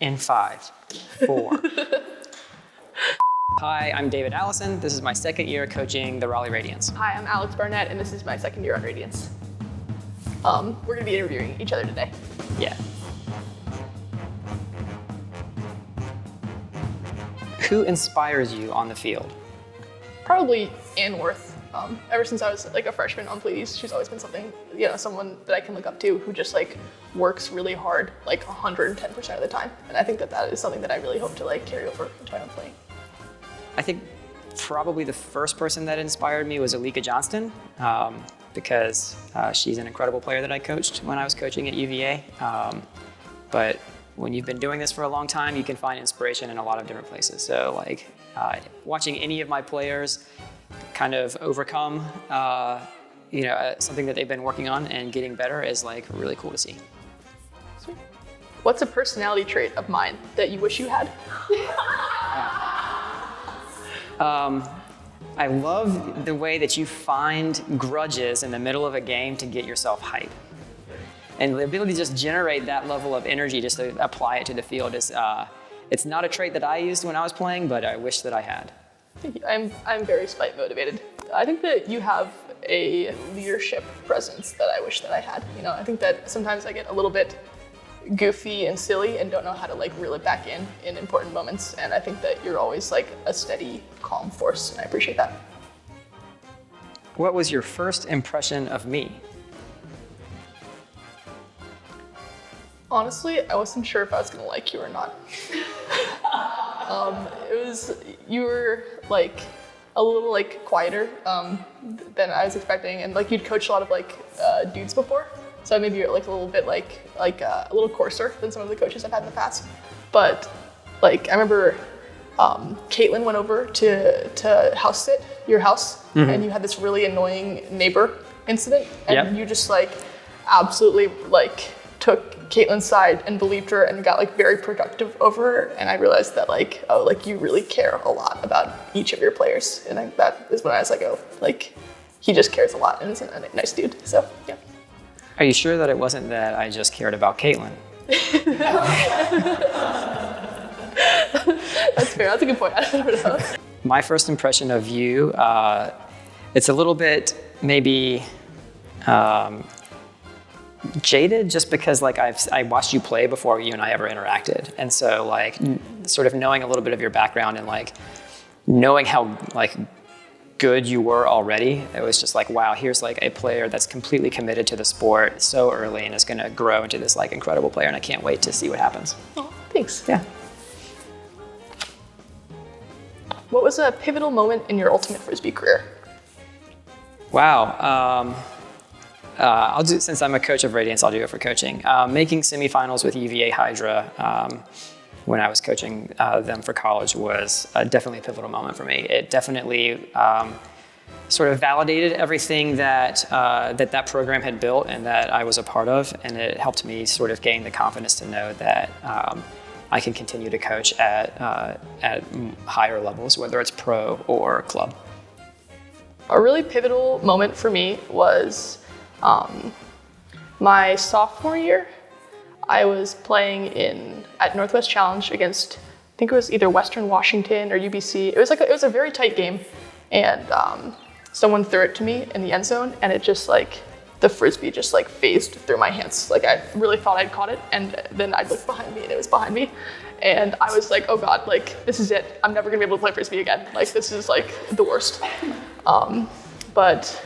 In 5, 4. Hi, I'm David Allison. This is my second year coaching the Raleigh Radiance. Hi, I'm Barnett, and this is my second year on Radiance. We're going to be interviewing each other today. Yeah. Who inspires you on the field? Probably Ann Worth. Ever since I was like a freshman on Pleiades, she's always been someone that I can look up to who just like works really hard, like 110% of the time. And I think that is something that I really hope to like carry over into my own playing. I think probably the first person that inspired me was Alika Johnston, because she's an incredible player that I coached when I was coaching at UVA. But when you've been doing this for a long time, you can find inspiration in a lot of different places. So like watching any of my players kind of overcome something that they've been working on and getting better is like really cool to see. Sweet. What's a personality trait of mine that you wish you had? I love the way that you find grudges in the middle of a game to get yourself hype. And the ability to just generate that level of energy just to apply it to the field is, it's not a trait that I used when I was playing, but I wish that I had. I'm very spite motivated. I think that you have a leadership presence that I wish that I had. You know, I think that sometimes I get a little bit goofy and silly and don't know how to like reel it back in important moments. And I think that you're always like a steady, calm force, and I appreciate that. What was your first impression of me? Honestly, I wasn't sure if I was gonna like you or not. You were like a little like quieter than I was expecting, and like you'd coached a lot of like dudes before, so maybe you're like a little bit like a little coarser than some of the coaches I've had in the past. But like I remember Caitlin went over to house sit your house, and you had this really annoying neighbor incident, and you just like absolutely like took Caitlin's side and believed her and got like very productive over her. And I realized that like, oh, like you really care a lot about each of your players. And that is when I was like, oh, like he just cares a lot and is a nice dude. So yeah. Are you sure that it wasn't that I just cared about Caitlin? That's fair, that's a good point. I don't know. My first impression of you, it's a little bit maybe, jaded, just because like I watched you play before you and I ever interacted, and so like sort of knowing a little bit of your background and like knowing how like good you were already, it was just like, wow, here's like a player that's completely committed to the sport so early and is going to grow into this like incredible player, and I can't wait to see what happens. Oh, thanks. Yeah. What was a pivotal moment in your ultimate frisbee career? Wow. I'll do, since I'm a coach of Radiance, I'll do it for coaching. Making semifinals with UVA Hydra when I was coaching them for college was definitely a pivotal moment for me. It definitely sort of validated everything that that program had built and that I was a part of, and it helped me sort of gain the confidence to know that I can continue to coach at higher levels, whether it's pro or club. A really pivotal moment for me was my sophomore year. I was playing at Northwest Challenge against, I think it was either Western Washington or UBC. It was a very tight game, and someone threw it to me in the end zone, and it just like, the frisbee just like phased through my hands. Like I really thought I'd caught it, and then I'd look behind me and it was behind me. And I was like, oh God, like this is it. I'm never gonna be able to play frisbee again. Like this is like the worst. But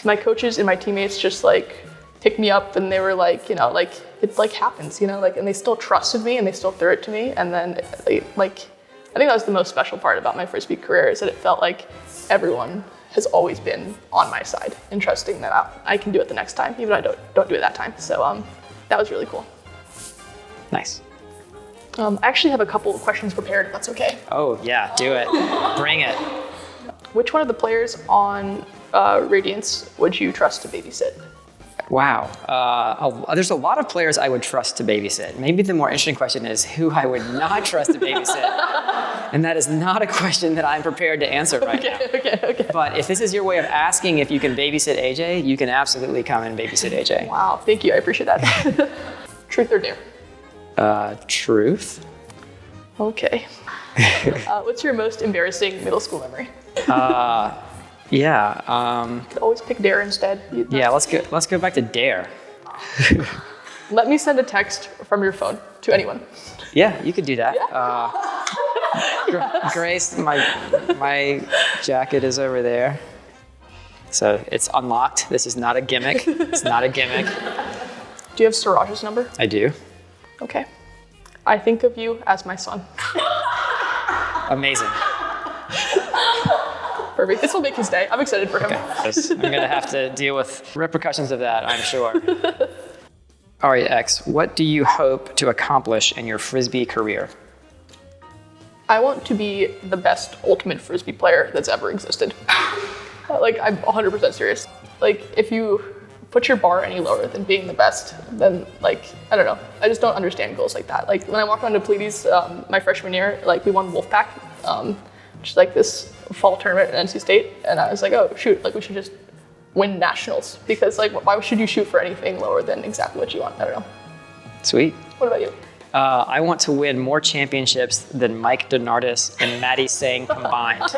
my coaches and my teammates just like picked me up, and they were like, you know, like it like happens, you know, like, and they still trusted me and they still threw it to me. And then like, I think that was the most special part about my frisbee career, is that it felt like everyone has always been on my side and trusting that I can do it the next time, even if I don't do it that time. So that was really cool. Nice. I actually have a couple of questions prepared, if that's okay. Oh yeah, do it. Bring it. Which one of the players on Radiance would you trust to babysit? Wow. There's a lot of players I would trust to babysit. Maybe the more interesting question is who I would not trust to babysit. And that is not a question that I'm prepared to answer right now. Okay. But if this is your way of asking if you can babysit AJ, you can absolutely come and babysit AJ. Wow, thank you. I appreciate that. Truth or dare? Truth. Okay. What's your most embarrassing middle school memory? Yeah. Could always pick Dare instead. Yeah. Let's go back to Dare. Let me send a text from your phone to anyone. Yeah, you could do that. Yeah. Grace, my jacket is over there. So it's unlocked. This is not a gimmick. It's not a gimmick. Do you have Siraj's number? I do. Okay. I think of you as my son. Amazing. Perfect. This will make his day. I'm excited for him. Okay. I'm gonna have to deal with repercussions of that, I'm sure. All right, X, what do you hope to accomplish in your frisbee career? I want to be the best ultimate frisbee player that's ever existed. Like, I'm 100% serious. Like, if you put your bar any lower than being the best, then, like, I don't know. I just don't understand goals like that. Like, when I walked onto Pleiades my freshman year, like, we won Wolfpack, which is like this fall tournament at NC State, and I was like, oh, shoot, like, we should just win nationals, because, like, why should you shoot for anything lower than exactly what you want? I don't know. Sweet. What about you? I want to win more championships than Mike Donardis and Maddie Sang combined.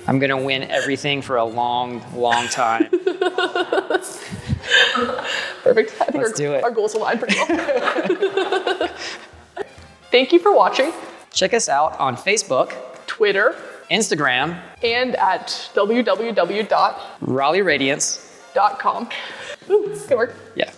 I'm gonna win everything for a long, long time. Perfect. I think Let's do it. Our goals align pretty well. Thank you for watching. Check us out on Facebook, Twitter, Instagram, and at www.raleigh.com. Raleigh Radiance. Ooh, good work. Yeah.